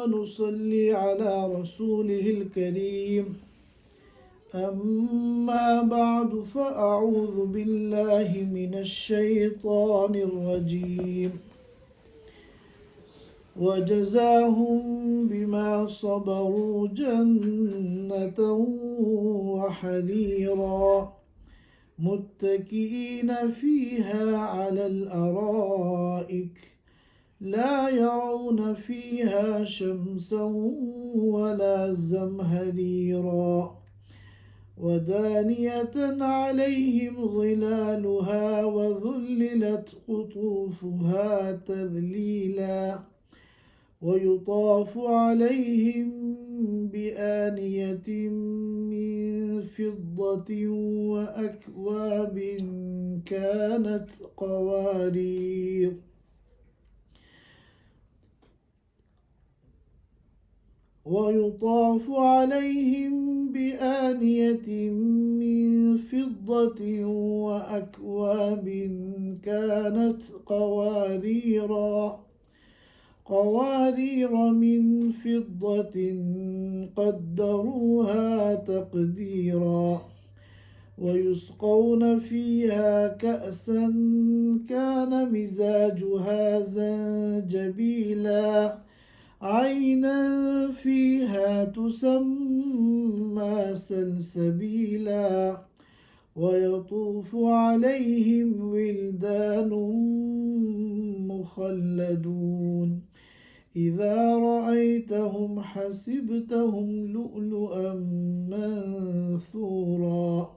ونصلي على رسوله الكريم. أما بعد فأعوذ بالله من الشيطان الرجيم. وجزاهم بما صبروا جنة وحريرا متكئين فيها على الأرائك لا يرون فيها شمسا ولا زمهريرا ودانية عليهم ظلالها وذللت قطوفها تذليلا ويطاف عليهم بآنية من فضة وأكواب كانت قوارير ويطاف عليهم بآنية من فضة وأكواب كانت قوارير من فضة قدروها تقديرا ويسقون فيها كأسا كان مزاجها زنجبيلا عينا فيها تسمى سلسبيلا ويطوف عليهم ولدان مخلدون إذا رأيتهم حسبتهم لؤلؤا منثورا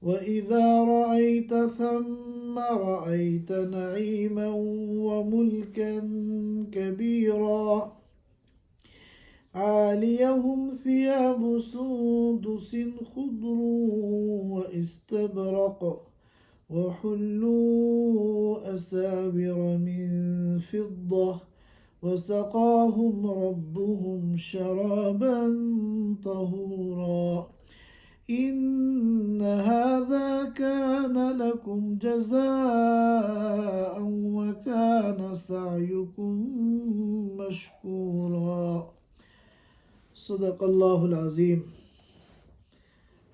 وإذا رأيت ثم رأيت نعيما وملكا كبيرا عاليهم ثياب سندس خضر واستبرق وحلوا أساور من فضة وسقاهم ربهم شرابا طهورا إن هذا كان لكم جزاء وكان سعيكم مشكورا. صدق اللہ العظیم.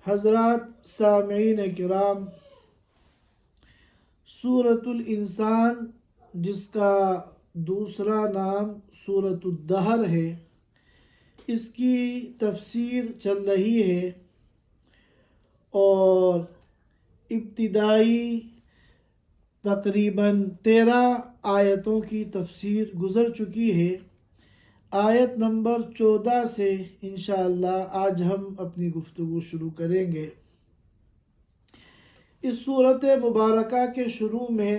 حضرات سامعین کرام، سورۃ الانسان جس کا دوسرا نام سورۃ الدہر ہے، اس کی تفسیر چل رہی ہے اور ابتدائی تقریباً 13 آیتوں کی تفسیر گزر چکی ہے. آیت نمبر 14 سے انشاءاللہ آج ہم اپنی گفتگو شروع کریں گے. اس سورۃ مبارکہ کے شروع میں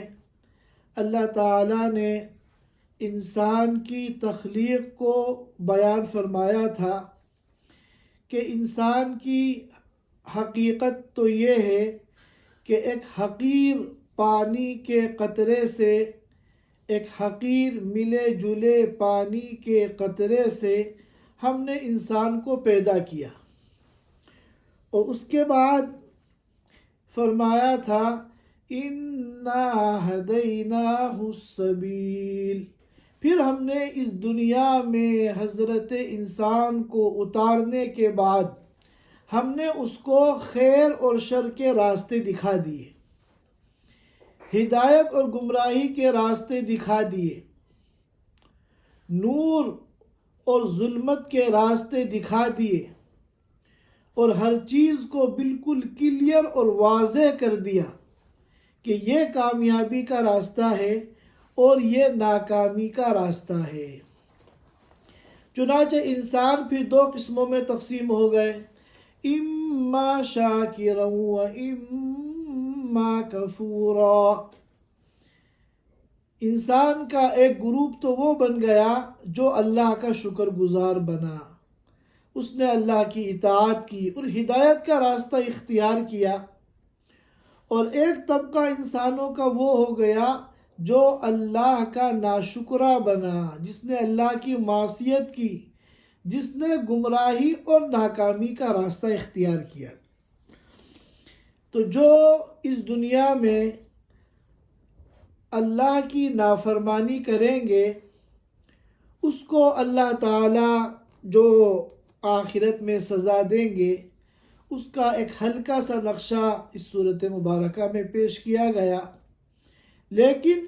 اللہ تعالیٰ نے انسان کی تخلیق کو بیان فرمایا تھا کہ انسان کی حقیقت تو یہ ہے کہ ایک حقیر پانی کے قطرے سے، ایک حقیر ملے جلے پانی کے قطرے سے ہم نے انسان کو پیدا کیا، اور اس کے بعد فرمایا تھا اِنَّا هَدَيْنَاهُ السَّبِيلَ. پھر ہم نے اس دنیا میں حضرت انسان کو اتارنے کے بعد ہم نے اس کو خیر اور شر کے راستے دکھا دیے، ہدایت اور گمراہی کے راستے دکھا دیے، نور اور ظلمت کے راستے دکھا دیے، اور ہر چیز کو بالکل کلیئر اور واضح کر دیا کہ یہ کامیابی کا راستہ ہے اور یہ ناکامی کا راستہ ہے. چنانچہ انسان پھر 2 قسموں میں تقسیم ہو گئے، اما شاکرا و اما کفورا. انسان کا ایک گروپ تو وہ بن گیا جو اللہ کا شکر گزار بنا، اس نے اللہ کی اطاعت کی اور ہدایت کا راستہ اختیار کیا، اور ایک طبقہ انسانوں کا وہ ہو گیا جو اللہ کا ناشکرہ بنا، جس نے اللہ کی معصیت کی، جس نے گمراہی اور ناکامی کا راستہ اختیار کیا. تو جو اس دنیا میں اللہ کی نافرمانی کریں گے اس کو اللہ تعالیٰ جو آخرت میں سزا دیں گے اس کا ایک ہلکا سا نقشہ اس صورت مبارکہ میں پیش کیا گیا۔ لیکن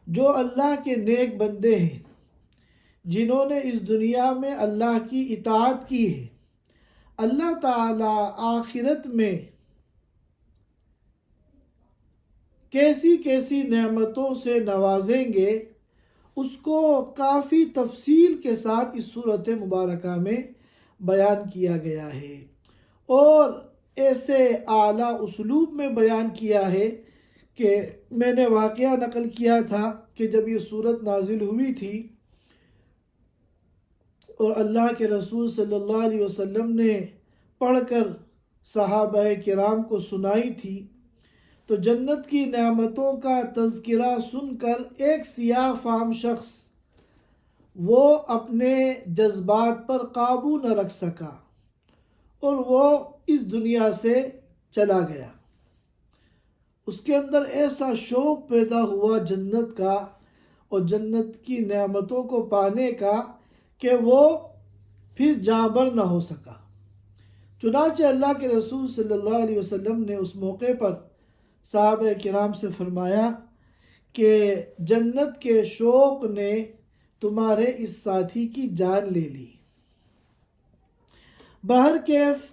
جو اللہ کے نیک بندے ہیں جنہوں نے اس دنیا میں اللہ کی اطاعت کی ہے، اللہ تعالیٰ آخرت میں کیسی کیسی نعمتوں سے نوازیں گے اس کو کافی تفصیل کے ساتھ اس صورت مبارکہ میں بیان کیا گیا ہے، اور ایسے اعلیٰ اسلوب میں بیان کیا ہے کہ میں نے واقعہ نقل کیا تھا کہ جب یہ صورت نازل ہوئی تھی اور اللہ کے رسول صلی اللہ علیہ وسلم نے پڑھ کر صحابہ کرام کو سنائی تھی، تو جنت کی نعمتوں کا تذکرہ سن کر ایک سیاہ فام شخص وہ اپنے جذبات پر قابو نہ رکھ سکا اور وہ اس دنیا سے چلا گیا۔ اس کے اندر ایسا شوق پیدا ہوا جنت کا اور جنت کی نعمتوں کو پانے کا کہ وہ پھر جانبر نہ ہو سکا۔ چنانچہ اللہ کے رسول صلی اللہ علیہ وسلم نے اس موقع پر صحابہ کرام سے فرمایا کہ جنت کے شوق نے تمہارے اس ساتھی کی جان لے لی۔ بہرکیف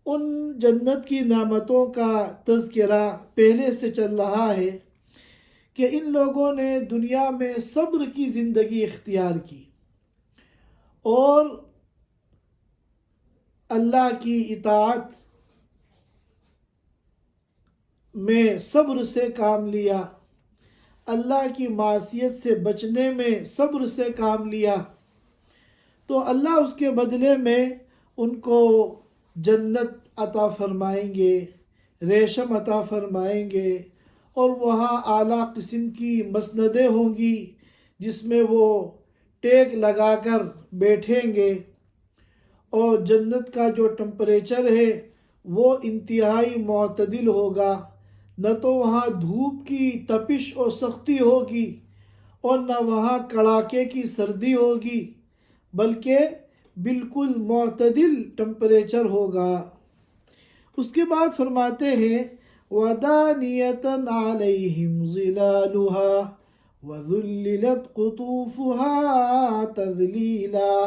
ان جنت کی نعمتوں کا تذکرہ پہلے سے چل رہا ہے کہ ان لوگوں نے دنیا میں صبر کی زندگی اختیار کی اور اللہ کی اطاعت میں صبر سے کام لیا، اللہ کی معصیت سے بچنے میں صبر سے کام لیا، تو اللہ اس کے بدلے میں ان کو جنت عطا فرمائیں گے، ریشم عطا فرمائیں گے، اور وہاں اعلیٰ قسم کی مسندیں ہوں گی جس میں وہ ٹیک لگا کر بیٹھیں گے، اور جنت کا جو ٹمپریچر ہے وہ انتہائی معتدل ہوگا، نہ تو وہاں دھوپ کی تپش اور سختی ہوگی اور نہ وہاں کڑاکے کی سردی ہوگی، بلکہ بالکل معتدل ٹمپریچر ہوگا۔ اس کے بعد فرماتے ہیں وَدَانِيَةً عَلَيْهِمْ ظِلَالُهَا وَذُلِّلَتْ قُطُوفُهَا تَذْلِيلًا،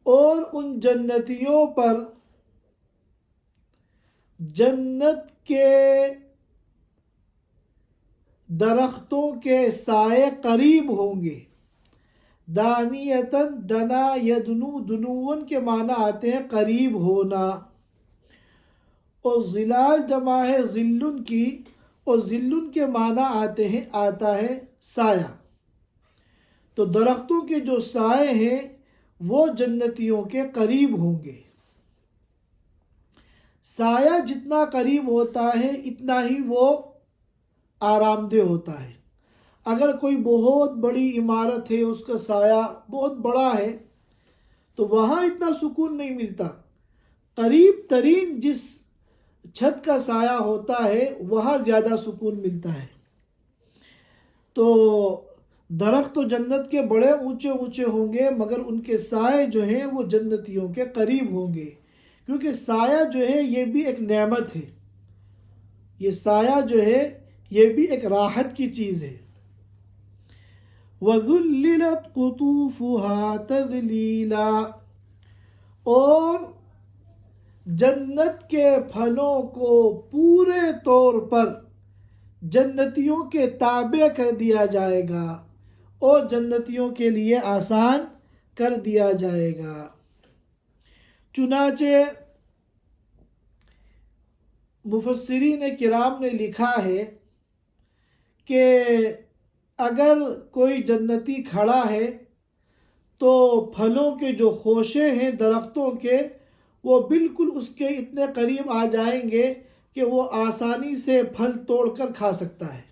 اور ان جنتیوں پر جنت کے درختوں کے سائے قریب ہوں گے۔ دانیتن دنا یدنو، دنون کے معنی آتے ہیں قریب ہونا، اور ظلال جمع ہے ظلن کی، اور ظلن کے معنی آتا ہے سایہ۔ تو درختوں کے جو سائے ہیں وہ جنتیوں کے قریب ہوں گے۔ سایہ جتنا قریب ہوتا ہے اتنا ہی وہ آرام دہ ہوتا ہے۔ اگر کوئی بہت بڑی عمارت ہے، اس کا سایہ بہت بڑا ہے، تو وہاں اتنا سکون نہیں ملتا۔ قریب ترین جس چھت کا سایہ ہوتا ہے وہاں زیادہ سکون ملتا ہے۔ تو درخت تو جنت کے بڑے اونچے اونچے ہوں گے، مگر ان کے سائے جو ہیں وہ جنتیوں کے قریب ہوں گے، کیونکہ سایہ جو ہے یہ بھی ایک نعمت ہے، یہ سایہ جو ہے یہ بھی ایک راحت کی چیز ہے۔ وَذُلِّلَتْ قُطُوفُهَا تَذْلِيلًا، اور جنت کے پھلوں کو پورے طور پر جنتیوں کے تابع کر دیا جائے گا اور جنتیوں کے لیے آسان کر دیا جائے گا۔ چنانچہ مفسرین کرام نے لکھا ہے کہ اگر کوئی جنتی کھڑا ہے تو پھلوں کے جو خوشے ہیں درختوں کے وہ بالکل اس کے اتنے قریب آ جائیں گے کہ وہ آسانی سے پھل توڑ کر کھا سکتا ہے،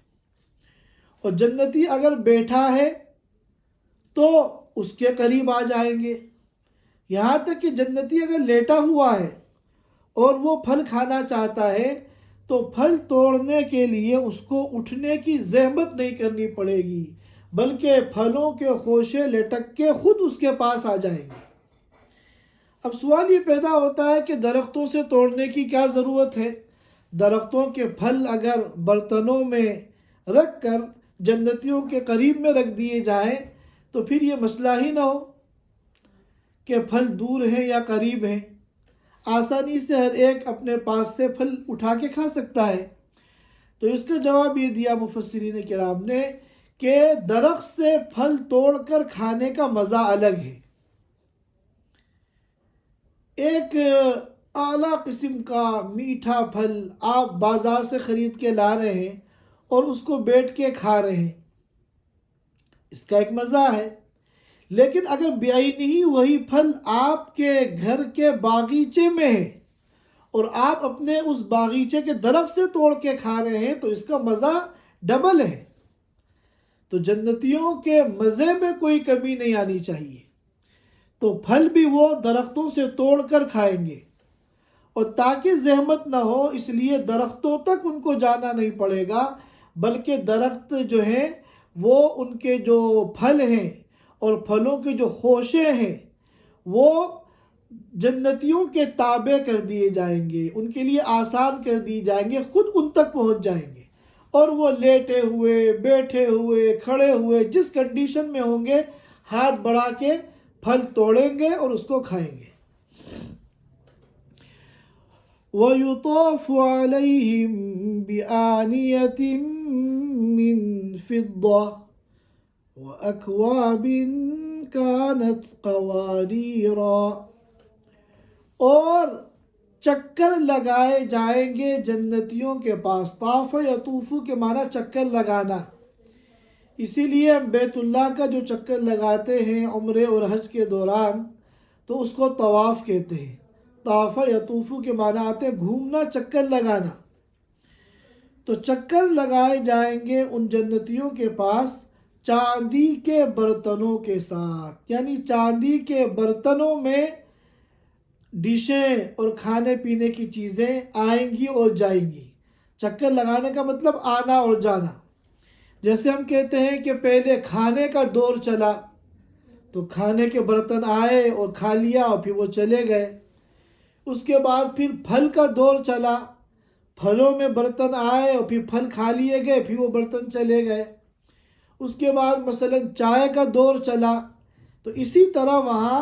اور جنتی اگر بیٹھا ہے تو اس کے قریب آ جائیں گے، یہاں تک کہ جنتی اگر لیٹا ہوا ہے اور وہ پھل کھانا چاہتا ہے تو پھل توڑنے کے لیے اس کو اٹھنے کی زحمت نہیں کرنی پڑے گی، بلکہ پھلوں کے خوشے لٹک کے خود اس کے پاس آ جائیں گے۔ اب سوال یہ پیدا ہوتا ہے کہ درختوں سے توڑنے کی کیا ضرورت ہے؟ درختوں کے پھل اگر برتنوں میں رکھ کر جنتیوں کے قریب میں رکھ دیے جائیں تو پھر یہ مسئلہ ہی نہ ہو کہ پھل دور ہیں یا قریب ہیں، آسانی سے ہر ایک اپنے پاس سے پھل اٹھا کے کھا سکتا ہے۔ تو اس کا جواب یہ دیا مفسرین کرام نے کہ درخت سے پھل توڑ کر کھانے کا مزہ الگ ہے۔ ایک اعلیٰ قسم کا میٹھا پھل آپ بازار سے خرید کے لا رہے ہیں اور اس کو بیٹھ کے کھا رہے ہیں، اس کا ایک مزہ ہے۔ لیکن اگر بعینی ہی وہی پھل آپ کے گھر کے باغیچے میں ہے اور آپ اپنے اس باغیچے کے درخت سے توڑ کے کھا رہے ہیں تو اس کا مزہ ڈبل ہے۔ تو جنتیوں کے مزے میں کوئی کمی نہیں آنی چاہیے، تو پھل بھی وہ درختوں سے توڑ کر کھائیں گے، اور تاکہ زحمت نہ ہو اس لیے درختوں تک ان کو جانا نہیں پڑے گا، بلکہ درخت جو ہیں وہ ان کے جو پھل ہیں اور پھلوں کے جو خوشے ہیں وہ جنتیوں کے تابع کر دیے جائیں گے، ان کے لیے آسان کر دی جائیں گے، خود ان تک پہنچ جائیں گے، اور وہ لیٹے ہوئے، بیٹھے ہوئے، کھڑے ہوئے، جس کنڈیشن میں ہوں گے ہاتھ بڑھا کے پھل توڑیں گے اور اس کو کھائیں گے۔ وَيُطَافُ عَلَيْهِمْ بِآنِيَةٍ مِّن فِضَّةٍ وَأَكْوَابٍ كَانَتْ قَوَارِيرَا، اور چکر لگائے جائیں گے جنتیوں کے پاس۔ طاف یطوف کے معنی چکر لگانا، اسی لیے ہم بیت اللہ کا جو چکر لگاتے ہیں عمرے اور حج کے دوران تو اس کو طواف کہتے ہیں۔ طاف یطوف کے معنی آتے ہیں گھومنا، چکر لگانا۔ تو چکر لگائے جائیں گے ان جنتیوں کے پاس چاندی کے برتنوں کے ساتھ، یعنی چاندی کے برتنوں میں ڈشیں اور کھانے پینے کی چیزیں آئیں گی اور جائیں گی۔ چکر لگانے کا مطلب آنا اور جانا۔ جیسے ہم کہتے ہیں کہ پہلے کھانے کا دور چلا تو کھانے کے برتن آئے اور کھا لیا اور پھر وہ چلے گئے۔ اس کے بعد پھر پھل کا دور چلا، پھلوں میں برتن آئے اور پھر پھل کھا لیے گئے، پھر وہ برتن چلے گئے۔ اس کے بعد مثلا چائے کا دور چلا، تو اسی طرح وہاں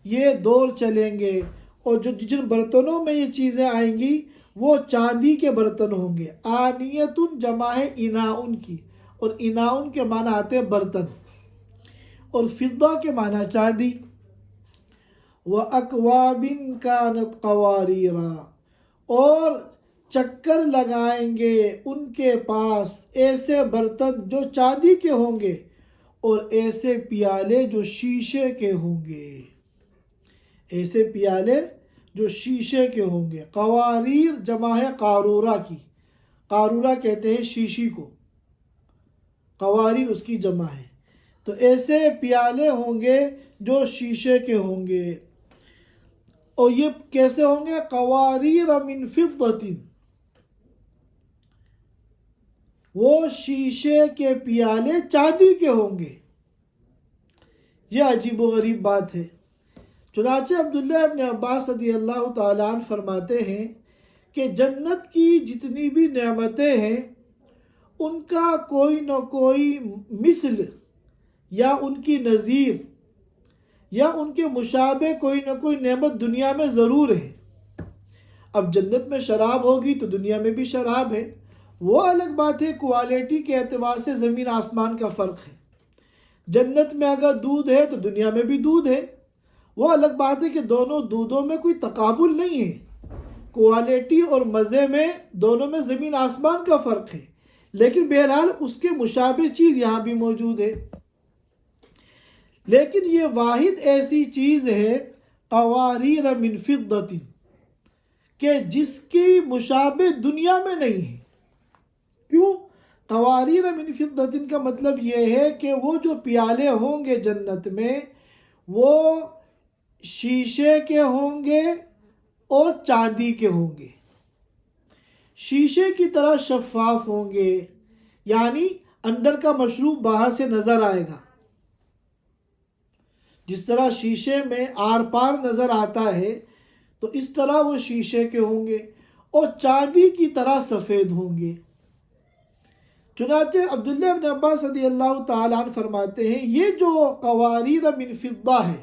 یہ دور چلیں گے، اور جن برتنوں میں یہ چیزیں آئیں گی وہ چاندی کے برتن ہوں گے۔ آنیتن جمع ہے اناؤن کی، اور اناؤن کے معنی آتے ہیں برتن، اور فضہ کے معنی چاندی۔ وَأَكْوَابٍ كَانَتْ قَوَارِيرَا، اور چکر لگائیں گے ان کے پاس ایسے برتن جو چاندی کے ہوں گے، اور ایسے پیالے جو شیشے کے ہوں گے، ایسے پیالے جو شیشے کے ہوں گے۔ قواریر جمع ہے قارورہ کی، قارورہ کہتے ہیں شیشی کو، قواریر اس کی جمع ہے۔ تو ایسے پیالے ہوں گے جو شیشے کے ہوں گے، اور یہ کیسے ہوں گے؟ قواریر من فضۃ، وہ شیشے کے پیالے چاندی کے ہوں گے۔ یہ عجیب و غریب بات ہے۔ چنانچہ عبداللہ ابن عباس رضی اللہ تعالیٰ عنہ فرماتے ہیں کہ جنت کی جتنی بھی نعمتیں ہیں ان کا کوئی نہ کوئی مثل یا ان کی نظیر یا ان کے مشابہ کوئی نہ کوئی نعمت دنیا میں ضرور ہے۔ اب جنت میں شراب ہوگی تو دنیا میں بھی شراب ہے، وہ الگ بات ہے، کوالٹی کے اعتبار سے زمین آسمان کا فرق ہے۔ جنت میں اگر دودھ ہے تو دنیا میں بھی دودھ ہے، وہ الگ بات ہے کہ دونوں دودھوں میں کوئی تقابل نہیں ہے، کوالٹی اور مزے میں دونوں میں زمین آسمان کا فرق ہے، لیکن بہرحال اس کے مشابہ چیز یہاں بھی موجود ہے۔ لیکن یہ واحد ایسی چیز ہے قواریر من فضۃ کہ جس کی مشابہ دنیا میں نہیں ہے۔ کیوں؟ قواریر من فضۃ کا مطلب یہ ہے کہ وہ جو پیالے ہوں گے جنت میں وہ شیشے کے ہوں گے اور چاندی کے ہوں گے، شیشے کی طرح شفاف ہوں گے، یعنی اندر کا مشروب باہر سے نظر آئے گا. جس طرح شیشے میں آر پار نظر آتا ہے تو اس طرح وہ شیشے کے ہوں گے اور چاندی کی طرح سفید ہوں گے. چنانچہ عبداللہ بن عباس رضی اللہ تعالیٰ عنہ فرماتے ہیں یہ جو قواریر من فضہ ہے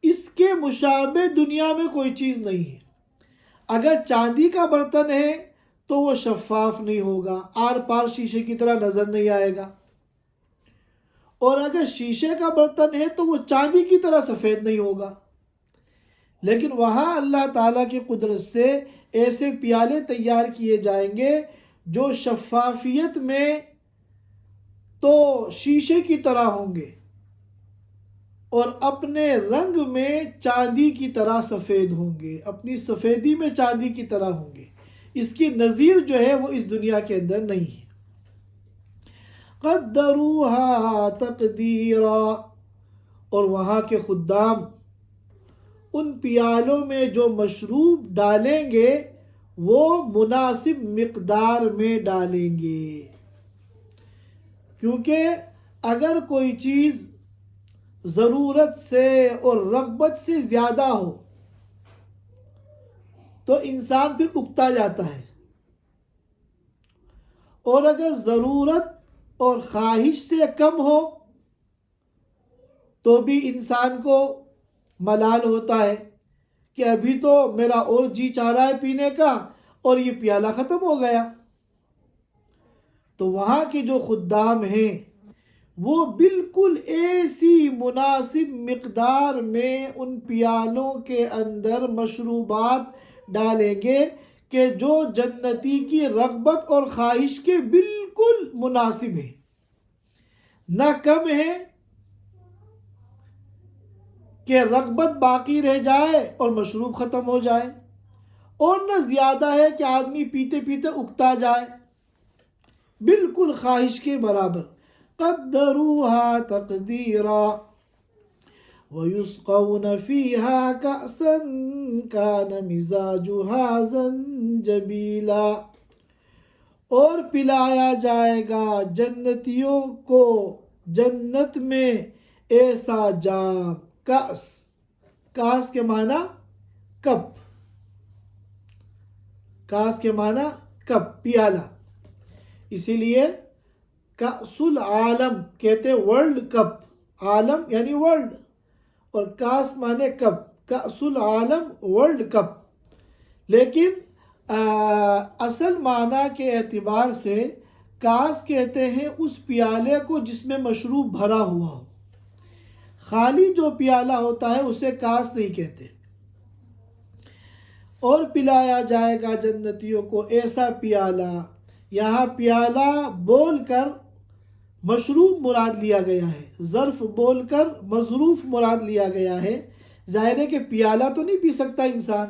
اس کے مشابہ دنیا میں کوئی چیز نہیں ہے. اگر چاندی کا برتن ہے تو وہ شفاف نہیں ہوگا، آر پار شیشے کی طرح نظر نہیں آئے گا، اور اگر شیشے کا برتن ہے تو وہ چاندی کی طرح سفید نہیں ہوگا. لیکن وہاں اللہ تعالیٰ کی قدرت سے ایسے پیالے تیار کیے جائیں گے جو شفافیت میں تو شیشے کی طرح ہوں گے اور اپنے رنگ میں چاندی کی طرح سفید ہوں گے، اپنی سفیدی میں چاندی کی طرح ہوں گے. اس کی نظیر جو ہے وہ اس دنیا کے اندر نہیں ہے. قدروها تقدیرا، اور وہاں کے خدام ان پیالوں میں جو مشروب ڈالیں گے وہ مناسب مقدار میں ڈالیں گے، کیونکہ اگر کوئی چیز ضرورت سے اور رغبت سے زیادہ ہو تو انسان پھر اکتا جاتا ہے، اور اگر ضرورت اور خواہش سے کم ہو تو بھی انسان کو ملال ہوتا ہے کہ ابھی تو میرا اور جی چاہ رہا ہے پینے کا اور یہ پیالہ ختم ہو گیا. تو وہاں کے جو خدام ہیں وہ بالکل ایسی مناسب مقدار میں ان پیالوں کے اندر مشروبات ڈالیں گے کہ جو جنتی کی رغبت اور خواہش کے بالکل مناسب ہے، نہ کم ہے کہ رغبت باقی رہ جائے اور مشروب ختم ہو جائے، اور نہ زیادہ ہے کہ آدمی پیتے پیتے اکتا جائے، بالکل خواہش کے برابر. قدروها تقدیرا وَيُسْقَوْنَ فِيهَا كَأْسًا كَانَ مِزَاجُهَا زَنْجَبِيلًا، اور پلایا جائے گا جنتیوں کو جنت میں ایسا جام. کاس کے معنی کپ، کاس کے معنی کپ، پیالہ. اسی لیے کأس العالم کہتے ورلڈ کپ، عالم یعنی ورلڈ، اور کاس معنی کپ، کأس العالم ورلڈ کپ. لیکن اصل معنی کے اعتبار سے کاس کہتے ہیں اس پیالے کو جس میں مشروب بھرا ہوا ہو. خالی جو پیالہ ہوتا ہے اسے کاس نہیں کہتے. اور پلایا جائے گا جنتیوں کو ایسا پیالہ، یہاں پیالہ بول کر مشروب مراد لیا گیا ہے، ظرف بول کر مظروف مراد لیا گیا ہے. ظاہر ہے کہ پیالہ تو نہیں پی سکتا انسان،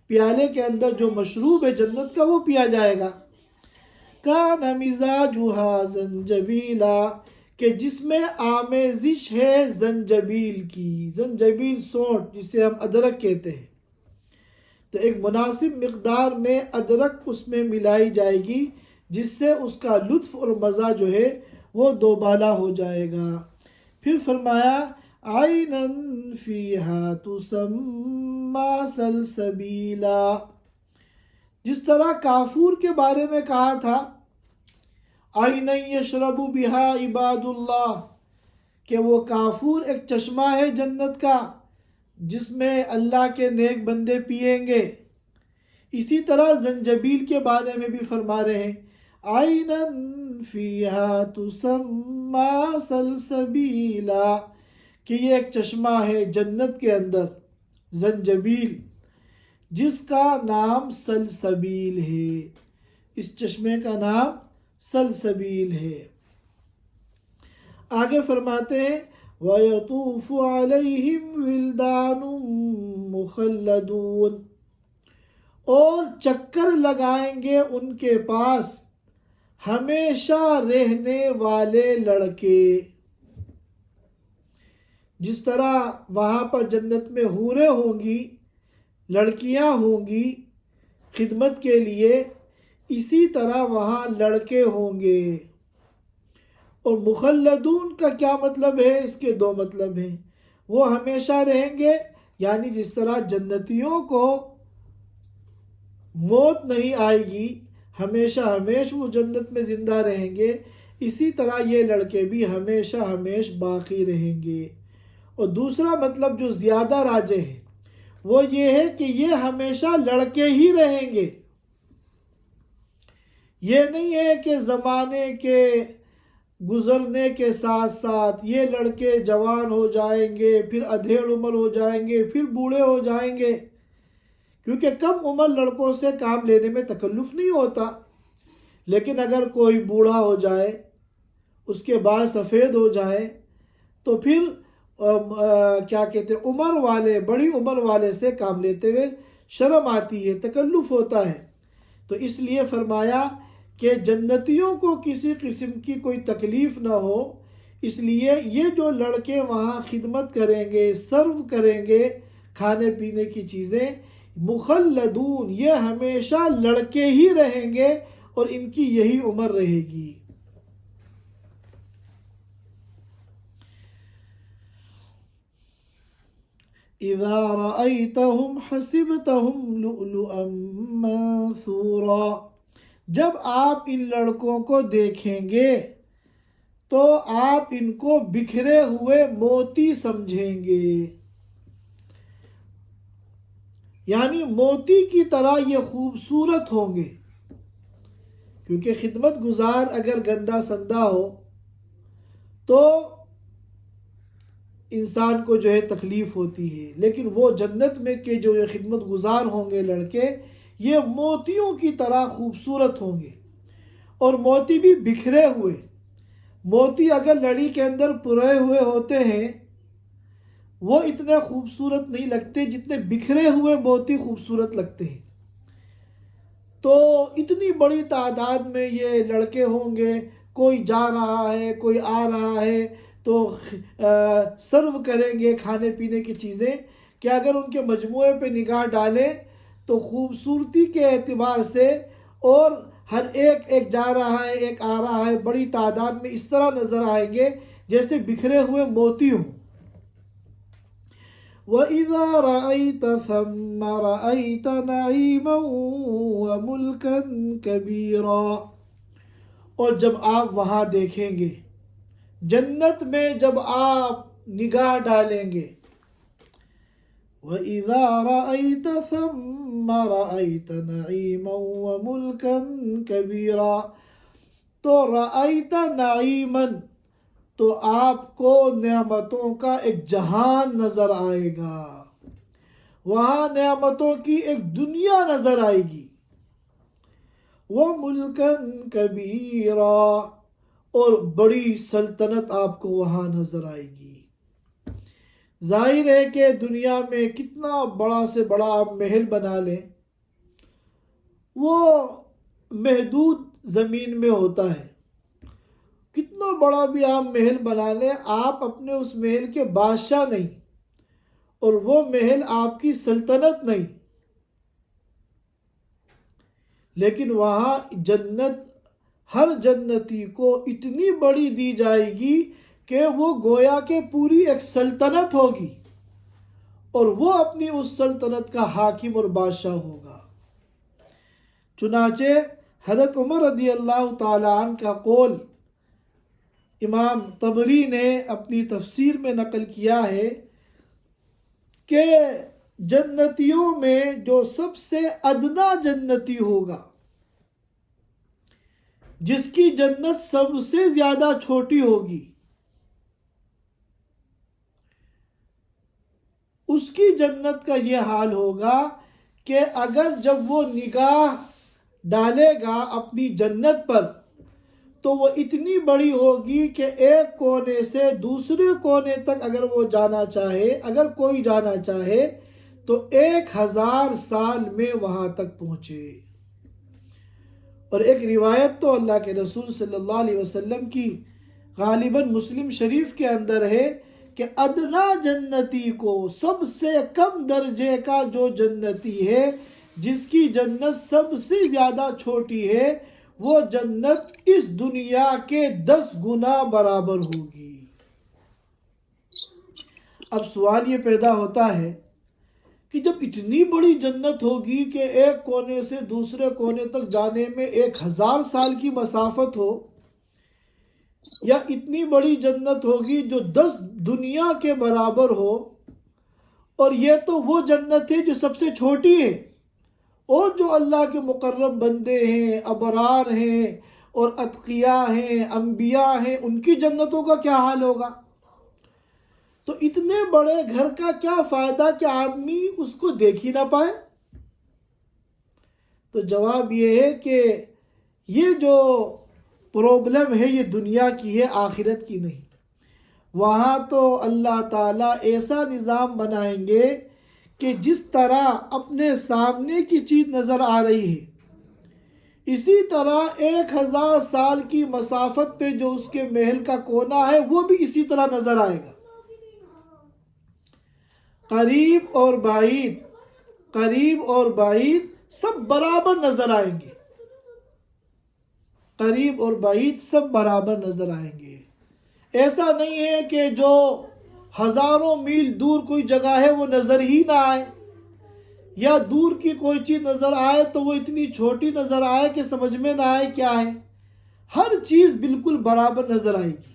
پیالے کے اندر جو مشروب ہے جنت کا وہ پیا جائے گا. کان مزاجها زنجبیلا، کہ جس میں آمیزش ہے زنجبیل کی. زنجبیل سونٹ جسے ہم ادرک کہتے ہیں، تو ایک مناسب مقدار میں ادرک اس میں ملائی جائے گی جس سے اس کا لطف اور مزہ جو ہے وہ دوبالا ہو جائے گا. پھر فرمایا عَيْنًا فِيهَا تُسَمَّى سَلْسَبِيلًا، جس طرح کافور کے بارے میں کہا تھا عَيْنًا يَشْرَبُ بِهَا عِبَادُ اللَّهِ، کہ وہ کافور ایک چشمہ ہے جنت کا جس میں اللہ کے نیک بندے پیئیں گے. اسی طرح زنجبیل کے بارے میں بھی فرما رہے ہیں عَيْنًا فِيهَا تُسَمَّى سَلْسَبِيلًا، کہ یہ ایک چشمہ ہے جنت کے اندر زنجبیل جس کا نام سلسبیل ہے. اس چشمے کا نام سلسبیل ہے. آگے فرماتے ہیں وَيَطُوفُ عَلَيْهِمْ وِلْدَانٌ مُخَلَّدُونَ، اور چکر لگائیں گے ان کے پاس ہمیشہ رہنے والے لڑکے. جس طرح وہاں پر جنت میں حوریں ہوں گی، لڑکیاں ہوں گی خدمت کے لیے، اسی طرح وہاں لڑکے ہوں گے. اور مخلدون کا کیا مطلب ہے؟ اس کے دو مطلب ہیں۔ وہ ہمیشہ رہیں گے، یعنی جس طرح جنتیوں کو موت نہیں آئے گی، ہمیشہ ہمیش وہ جنت میں زندہ رہیں گے، اسی طرح یہ لڑکے بھی ہمیشہ ہمیش باقی رہیں گے۔ اور دوسرا مطلب جو زیادہ راجح ہے وہ یہ ہے کہ یہ ہمیشہ لڑکے ہی رہیں گے۔ یہ نہیں ہے کہ زمانے کے گزرنے کے ساتھ ساتھ یہ لڑکے جوان ہو جائیں گے، پھر ادھیڑ عمر ہو جائیں گے، پھر بوڑھے ہو جائیں گے، کیونکہ کم عمر لڑکوں سے کام لینے میں تکلف نہیں ہوتا۔ لیکن اگر کوئی بوڑھا ہو جائے، اس کے بال سفید ہو جائے، تو پھر کیا کہتے ہیں، عمر والے، بڑی عمر والے سے کام لیتے ہوئے شرم آتی ہے، تکلف ہوتا ہے۔ تو اس لیے فرمایا کہ جنتیوں کو کسی قسم کی کوئی تکلیف نہ ہو، اس لیے یہ جو لڑکے وہاں خدمت کریں گے، سرو کریں گے کھانے پینے کی چیزیں، مخلدون، یہ ہمیشہ لڑکے ہی رہیں گے اور ان کی یہی عمر رہے گی۔ اذا رأيتهم حسبتهم لؤلؤا منثورا، جب آپ ان لڑکوں کو دیکھیں گے تو آپ ان کو بکھرے ہوئے موتی سمجھیں گے، یعنی موتی کی طرح یہ خوبصورت ہوں گے، کیونکہ خدمت گزار اگر گندا سندہ ہو تو انسان کو جو ہے تکلیف ہوتی ہے، لیکن وہ جنت میں کے جو یہ خدمت گزار ہوں گے لڑکے، یہ موتیوں کی طرح خوبصورت ہوں گے، اور موتی بھی بکھرے ہوئے۔ موتی اگر لڑی کے اندر پروئے ہوئے ہوتے ہیں وہ اتنے خوبصورت نہیں لگتے جتنے بکھرے ہوئے موتی خوبصورت لگتے ہیں۔ تو اتنی بڑی تعداد میں یہ لڑکے ہوں گے، کوئی جا رہا ہے، کوئی آ رہا ہے، تو سرو کریں گے کھانے پینے کی چیزیں کہ اگر ان کے مجموعے پہ نگاہ ڈالیں تو خوبصورتی کے اعتبار سے، اور ہر ایک جا رہا ہے، ایک آ رہا ہے، بڑی تعداد میں اس طرح نظر آئیں گے جیسے بکھرے ہوئے موتی ہوں۔ وَإِذَا رَأَيْتَ ثَمَّ رَأَيْتَ نَعِيمًا وَمُلْكًا كَبِيرًا، اور جب آپ وہاں دیکھیں گے، جنت میں جب آپ نگاہ ڈالیں گے، وَإِذَا رَأَيْتَ ثَمَّ رَأَيْتَ نَعِيمًا وَمُلْكًا كَبِيرًا، تو رَأَيْتَ نَعِيمًا، تو آپ کو نعمتوں کا ایک جہان نظر آئے گا، وہاں نعمتوں کی ایک دنیا نظر آئے گی۔ وَمُلْكًا كَبِيرًا، اور بڑی سلطنت آپ کو وہاں نظر آئے گی۔ ظاہر ہے کہ دنیا میں کتنا بڑا سے بڑا آپ محل بنا لیں، وہ محدود زمین میں ہوتا ہے۔ کتنا بڑا بھی آپ محل بنا لیں، آپ اپنے اس محل کے بادشاہ نہیں، اور وہ محل آپ کی سلطنت نہیں۔ لیکن وہاں جنت ہر جنتی کو اتنی بڑی دی جائے گی کہ وہ گویا کہ پوری ایک سلطنت ہوگی، اور وہ اپنی اس سلطنت کا حاکم اور بادشاہ ہوگا۔ چنانچہ حضرت عمر رضی اللہ تعالیٰ عنہ کا قول امام طبری نے اپنی تفسیر میں نقل کیا ہے کہ جنتیوں میں جو سب سے ادنا جنتی ہوگا، جس کی جنت سب سے زیادہ چھوٹی ہوگی، اس کی جنت کا یہ حال ہوگا کہ اگر جب وہ نگاہ ڈالے گا اپنی جنت پر تو وہ اتنی بڑی ہوگی کہ ایک کونے سے دوسرے کونے تک اگر وہ جانا چاہے، اگر کوئی جانا چاہے تو 1000 سال میں وہاں تک پہنچے۔ اور ایک روایت تو اللہ کے رسول صلی اللہ علیہ وسلم کی غالباً مسلم شریف کے اندر ہے کہ ادنا جنتی کو، سب سے کم درجے کا جو جنتی ہے، جس کی جنت سب سے زیادہ چھوٹی ہے، وہ جنت اس دنیا کے 10 گنا برابر ہوگی۔ اب سوال یہ پیدا ہوتا ہے کہ جب اتنی بڑی جنت ہوگی کہ ایک کونے سے دوسرے کونے تک جانے میں 1000 سال کی مسافت ہو، یا اتنی بڑی جنت ہوگی جو 10 دنیا کے برابر ہو، اور یہ تو وہ جنت ہے جو سب سے چھوٹی ہے، اور جو اللہ کے مقرب بندے ہیں، ابرار ہیں اور اتقیاء ہیں، انبیاء ہیں، ان کی جنتوں کا کیا حال ہوگا؟ تو اتنے بڑے گھر کا کیا فائدہ کہ آدمی اس کو دیکھ ہی نہ پائے؟ تو جواب یہ ہے کہ یہ جو پرابلم ہے یہ دنیا کی ہے، آخرت کی نہیں۔ وہاں تو اللہ تعالیٰ ایسا نظام بنائیں گے کہ جس طرح اپنے سامنے کی چیز نظر آ رہی ہے، اسی طرح 1000 سال کی مسافت پہ جو اس کے محل کا کونا ہے وہ بھی اسی طرح نظر آئے گا۔ قریب اور بعید سب برابر نظر آئیں گے، قریب اور بعید سب برابر نظر آئیں گے۔ ایسا نہیں ہے کہ جو ہزاروں میل دور کوئی جگہ ہے وہ نظر ہی نہ آئے، یا دور کی کوئی چیز نظر آئے تو وہ اتنی چھوٹی نظر آئے کہ سمجھ میں نہ آئے کیا ہے۔ ہر چیز بالکل برابر نظر آئے گی،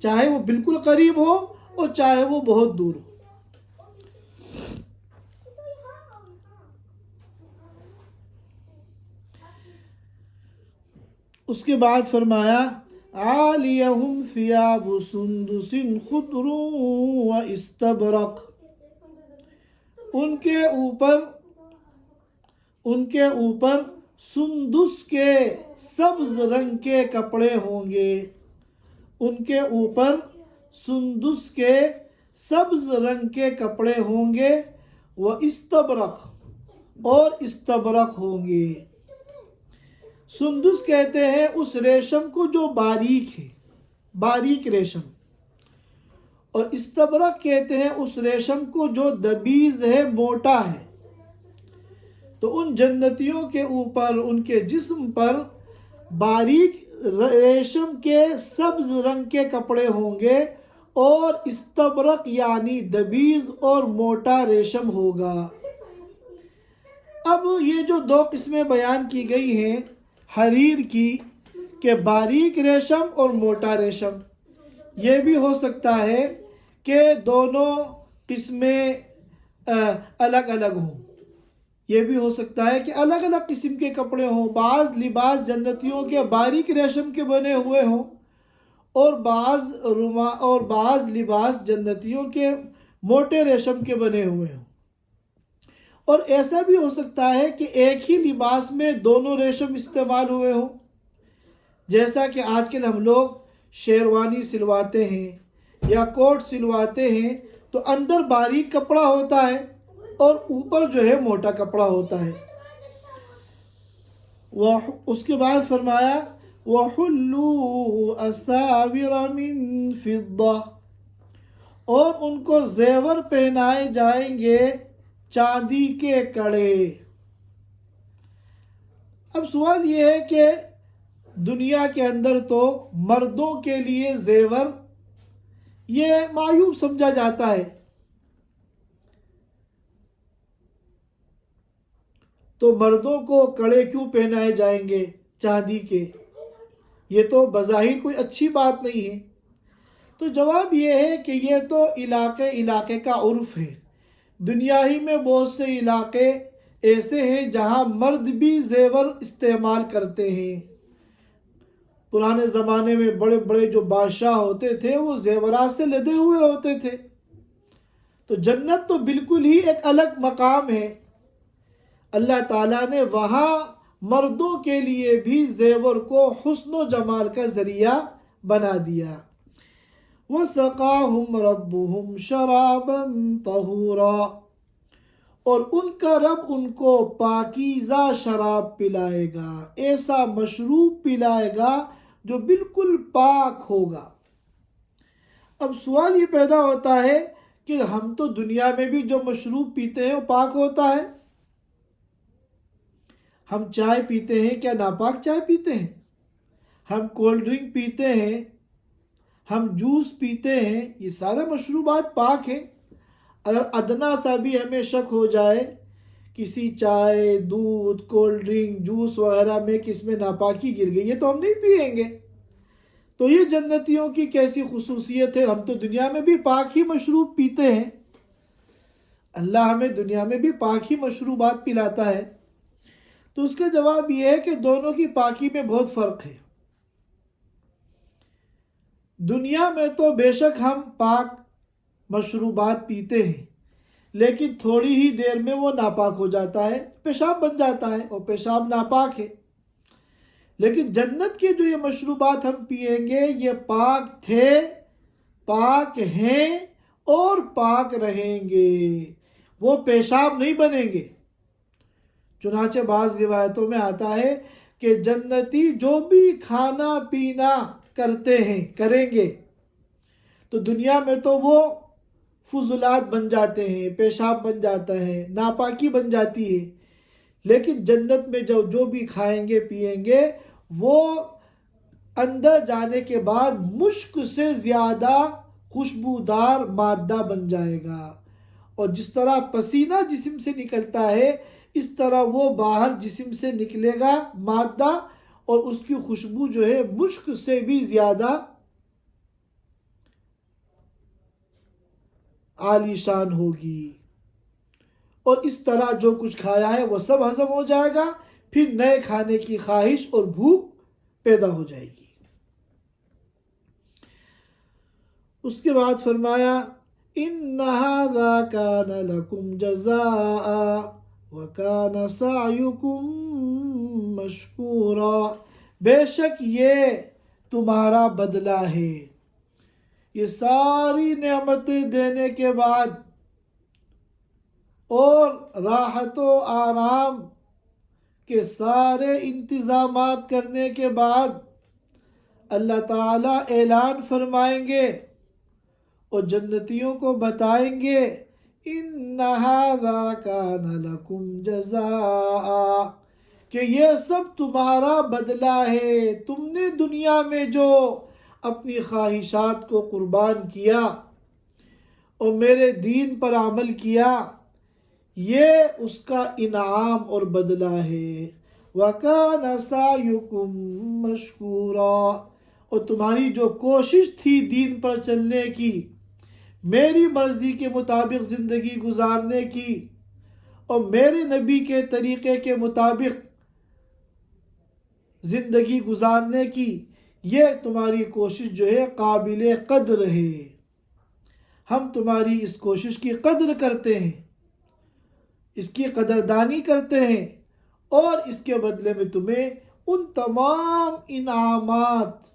چاہے وہ بالکل قریب ہو اور چاہے وہ بہت دور ہو۔ اس کے بعد فرمایا عالیہم ثیاب سندس خضر و استبرق، ان کے اوپر سندس کے سبز رنگ کے کپڑے ہوں گے، ان کے اوپر سندس کے سبز رنگ کے کپڑے ہوں گے، و استبرق اور استبرق ہوں گے۔ سندس کہتے ہیں اس ریشم کو جو باریک ہے، باریک ریشم، اور استبرق کہتے ہیں اس ریشم کو جو دبیز ہے، موٹا ہے۔ تو ان جنتیوں کے اوپر، ان کے جسم پر باریک ریشم کے سبز رنگ کے کپڑے ہوں گے، اور استبرق یعنی دبیز اور موٹا ریشم ہوگا۔ اب یہ جو 2 قسمیں بیان کی گئی ہیں حریر کی، کہ باریک ریشم اور موٹا ریشم، یہ بھی ہو سکتا ہے کہ دونوں قسمیں الگ الگ ہوں، یہ بھی ہو سکتا ہے کہ الگ الگ قسم کے کپڑے ہوں۔ بعض لباس جنتیوں کے باریک ریشم کے بنے ہوئے ہوں، اور بعض لباس جنتیوں کے موٹے ریشم کے بنے ہوئے ہوں۔ اور ایسا بھی ہو سکتا ہے کہ ایک ہی لباس میں دونوں ریشم استعمال ہوئے ہوں، جیسا کہ آج کل ہم لوگ شیروانی سلواتے ہیں یا کوٹ سلواتے ہیں، تو اندر باریک کپڑا ہوتا ہے اور اوپر جو ہے موٹا کپڑا ہوتا ہے۔ اس کے بعد فرمایا وَحُلُّوا أَسَاوِرَ مِن فِضَّةٍ، اور ان کو زیور پہنائے جائیں گے چاندی کے کڑے۔ اب سوال یہ ہے کہ دنیا کے اندر تو مردوں کے لیے زیور یہ معیوب سمجھا جاتا ہے، تو مردوں کو کڑے کیوں پہنائے جائیں گے چاندی کے؟ یہ تو بظاہر کوئی اچھی بات نہیں ہے۔ تو جواب یہ ہے کہ یہ تو علاقے کا عرف ہے۔ دنیا ہی میں بہت سے علاقے ایسے ہیں جہاں مرد بھی زیور استعمال کرتے ہیں۔ پرانے زمانے میں بڑے بڑے جو بادشاہ ہوتے تھے وہ زیورات سے لدے ہوئے ہوتے تھے۔ تو جنت تو بالکل ہی ایک الگ مقام ہے۔ اللہ تعالیٰ نے وہاں مردوں کے لیے بھی زیور کو حسن و جمال کا ذریعہ بنا دیا۔ وَسَقَاهُمْ رَبُّهُمْ شَرَابًا طَهُورًا، اور ان کا رب ان کو پاکیزہ شراب پلائے گا، ایسا مشروب پلائے گا جو بالکل پاک ہوگا۔ اب سوال یہ پیدا ہوتا ہے کہ ہم تو دنیا میں بھی جو مشروب پیتے ہیں وہ پاک ہوتا ہے؟ ہم چائے پیتے ہیں، کیا ناپاک چائے پیتے ہیں؟ ہم کولڈ ڈرنک پیتے ہیں، ہم جوس پیتے ہیں، یہ سارے مشروبات پاک ہیں۔ اگر ادنا سا بھی ہمیں شک ہو جائے کسی چائے، دودھ، کولڈ ڈرنک، جوس وغیرہ میں کہ اس میں ناپاکی گر گئی ہے تو ہم نہیں پئیں گے۔ تو یہ جنتیوں کی کیسی خصوصیت ہے، ہم تو دنیا میں بھی پاک ہی مشروب پیتے ہیں، اللہ ہمیں دنیا میں بھی پاک ہی مشروبات پلاتا ہے۔ تو اس کا جواب یہ ہے کہ دونوں کی پاکی میں بہت فرق ہے۔ دنیا میں تو بے شک ہم پاک مشروبات پیتے ہیں، لیکن تھوڑی ہی دیر میں وہ ناپاک ہو جاتا ہے، پیشاب بن جاتا ہے، اور پیشاب ناپاک ہے۔ لیکن جنت کے جو یہ مشروبات ہم پئیں گے یہ پاک تھے، پاک ہیں اور پاک رہیں گے، وہ پیشاب نہیں بنیں گے۔ چنانچہ بعض روایتوں میں آتا ہے کہ جنتی جو بھی کھانا پینا کرتے ہیں، کریں گے، تو دنیا میں تو وہ فضلات بن جاتے ہیں، پیشاب بن جاتا ہے، ناپاکی بن جاتی ہے، لیکن جنت میں جو بھی کھائیں گے پئیں گے وہ اندر جانے کے بعد مشک سے زیادہ خوشبودار مادہ بن جائے گا، اور جس طرح پسینہ جسم سے نکلتا ہے اس طرح وہ باہر جسم سے نکلے گا مادہ، اور اس کی خوشبو جو ہے مشک سے بھی زیادہ عالی شان ہوگی، اور اس طرح جو کچھ کھایا ہے وہ سب ہضم ہو جائے گا، پھر نئے کھانے کی خواہش اور بھوک پیدا ہو جائے گی۔ اس کے بعد فرمایا إِنَّ هَذَا كَانَ لَكُمْ جَزَاءً وَكَانَ سَعْيُكُمْ مَشْكُورًا، بے شک یہ تمہارا بدلہ ہے۔ یہ ساری نعمتیں دینے کے بعد اور راحت و آرام کے سارے انتظامات کرنے کے بعد اللہ تعالیٰ اعلان فرمائیں گے اور جنتیوں کو بتائیں گے إِنَّ هَذَا كَانَ لَكُمْ جَزَاءً، کہ یہ سب تمہارا بدلہ ہے، تم نے دنیا میں جو اپنی خواہشات کو قربان کیا اور میرے دین پر عمل کیا، یہ اس کا انعام اور بدلہ ہے۔ وَكَانَ سَعْيُكُمْ مَشْكُورًا، اور تمہاری جو کوشش تھی دین پر چلنے کی، میری مرضی کے مطابق زندگی گزارنے کی اور میرے نبی کے طریقے کے مطابق زندگی گزارنے کی، یہ تمہاری کوشش جو ہے قابل قدر ہے، ہم تمہاری اس کوشش کی قدر کرتے ہیں، اس کی قدردانی کرتے ہیں، اور اس کے بدلے میں تمہیں ان تمام انعامات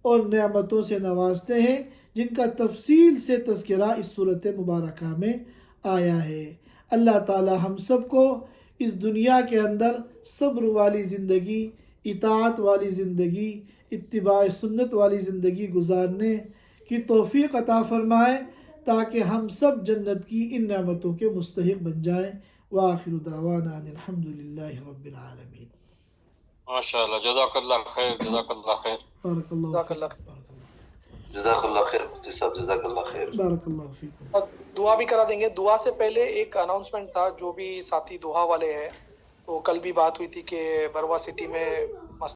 اور نعمتوں سے نوازتے ہیں جن کا تفصیل سے تذکرہ اس صورت مبارکہ میں آیا ہے۔ اللہ تعالی ہم سب کو اس دنیا کے اندر صبر والی زندگی، اطاعت والی زندگی، اتباع سنت والی زندگی گزارنے کی توفیق عطا فرمائے تاکہ ہم سب جنت کی ان نعمتوں کے مستحق بن جائیں۔ وآخر دعوانا ان الحمدللہ رب العالمین۔ ماشاء اللہ، جزاک اللہ خیر، جزاک اللہ خیر، بارک اللہ جزاک فیکم، اللہ بارک اللہ، جزاک اللہ خیر مفتی صاحب، جزاک اللہ خیر۔ بارک اللہ فیکم۔ دعا بھی کرا دیں گے۔ دعا سے پہلے ایک اناؤنسمنٹ تھا، جو بھی ساتھی دعا والے ہیں، تو کل بھی بات ہوئی تھی کہ بروا سٹی میں